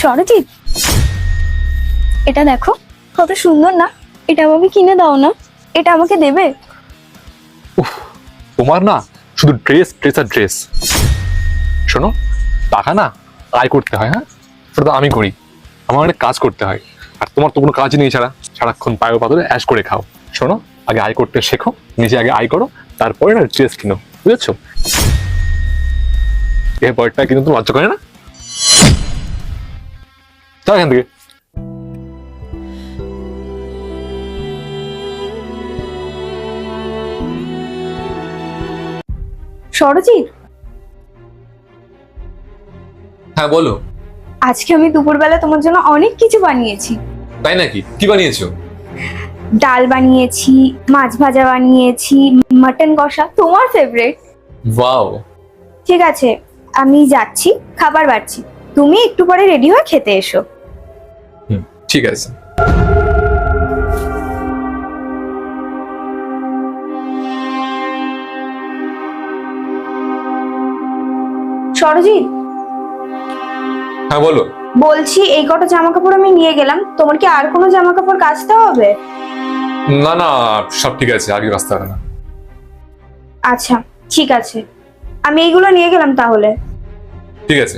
সরজিৎ, এটা দেখো কত সুন্দর না? এটা আমাকে কিনে দাও না, এটা আমাকে দেবে? তোমার না শুধু ড্রেস ড্রেস আর ড্রেস। শোনো, টাকা না আয় করতে হয়, হ্যাঁ সেটা তো আমি করি। আমার অনেক কাজ করতে হয়, আর তোমার তো কোনো কাজই নেই ছাড়া, সারাক্ষণ পায়ে পাথরে অ্যাশ করে খাও। শোনো, আগে আয় করতে শেখো, নিজে আগে আয় করো, তারপরে না ড্রেস কিনো, বুঝেছো? এ বয়টা কিন্তু তো লজ্জা করে না? যাও এখান থেকে। সরজিৎ, হ্যাঁ বলো। আজকে আমি দুপুরবেলা তোমার জন্য অনেক কিছু বানিয়েছি। তাই নাকি? কি বানিয়েছো? ডাল বানিয়েছি, মাছ ভাজা বানিয়েছি, মাটন কষা, তোমার ফেভারিট। ওয়াও। ঠিক আছে, আমি যাচ্ছি, খাবার বাড়ছি, তুমি একটু পরে রেডি হয়ে খেতে এসো। ঠিক আছে। সরজিৎ, হ্যাঁ বলো। বলছি এই কটা জামা কাপড় আমি নিয়ে গেলাম, তোমার কি আর কোনো জামা কাপড় কাচতে হবে? না না, সব ঠিক আছে, আগে আসতে হবে না। আচ্ছা ঠিক আছে, আমি এইগুলো নিয়ে গেলাম তাহলে। ঠিক আছে।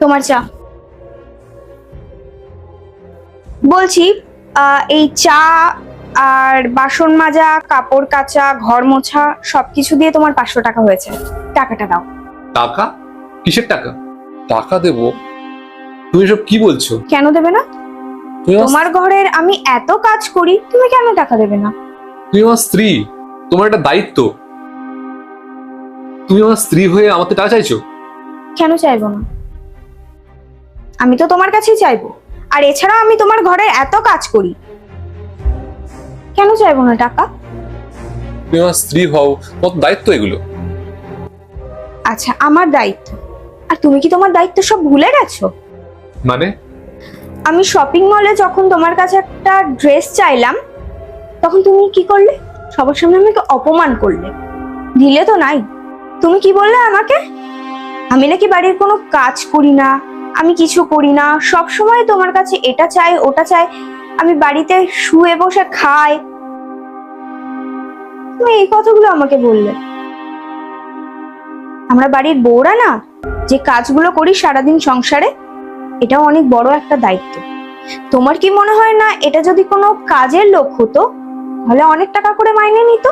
তোমার চা। বলছি এই চা আর বাসন মাজা, কাপড় কাচা, ঘর মোছা সবকিছু দিয়ে তোমার 500 টাকা হয়েছে, টাকাটা দাও। টাকা? কিসের টাকা? টাকা দেবো? তুমি সব কি বলছো? কেন দেবে না? তুমি তোমার ঘরের আমি এত কাজ করি, তুমি কেন টাকা দেবে না? তুমি আমার স্ত্রী, তোমার একটা দায়িত্ব। তুমি আমার স্ত্রী হয়ে আমাকে টাকা চাইছো? কেন চাইবো না? আমি তো তোমার কাছেই চাইবো, আর এছাড়া আমি তোমার ঘরের এত কাজ করি, কেন চাইবো না টাকা? তুমি আমার স্ত্রী হও, তোমার তো দায়িত্ব এগুলো। আচ্ছা আমার দায়িত্ব, আর তুমি কি তোমার দায়িত্ব সব ভুলে গেছো? মানে? আমি শপিং মলে যখন তোমার কাছে একটা ড্রেস চাইলাম, তখন তুমি কি করলে? সবার সামনে আমাকে অপমান করলে, দিলে তো নাই। তুমি কি বললে আমাকে? আমি নাকি বাড়ির কোনো কাজ করি না, আমি কিছু করি না, সব সময় তোমার কাছে এটা চাই ওটা চাই, আমি বাড়িতে শুয়ে বসে খাই, তুমি এই কথাগুলো আমাকে বললে। আমরা বাড়ির বউরা না, যে কাজগুলো করি সারাদিন সংসারে, এটাও অনেক বড় একটা দায়িত্ব। তোমার কি মনে হয় না এটা যদি কোনো কাজের লোক হতো তাহলে অনেক টাকা করে মাইনে নিত?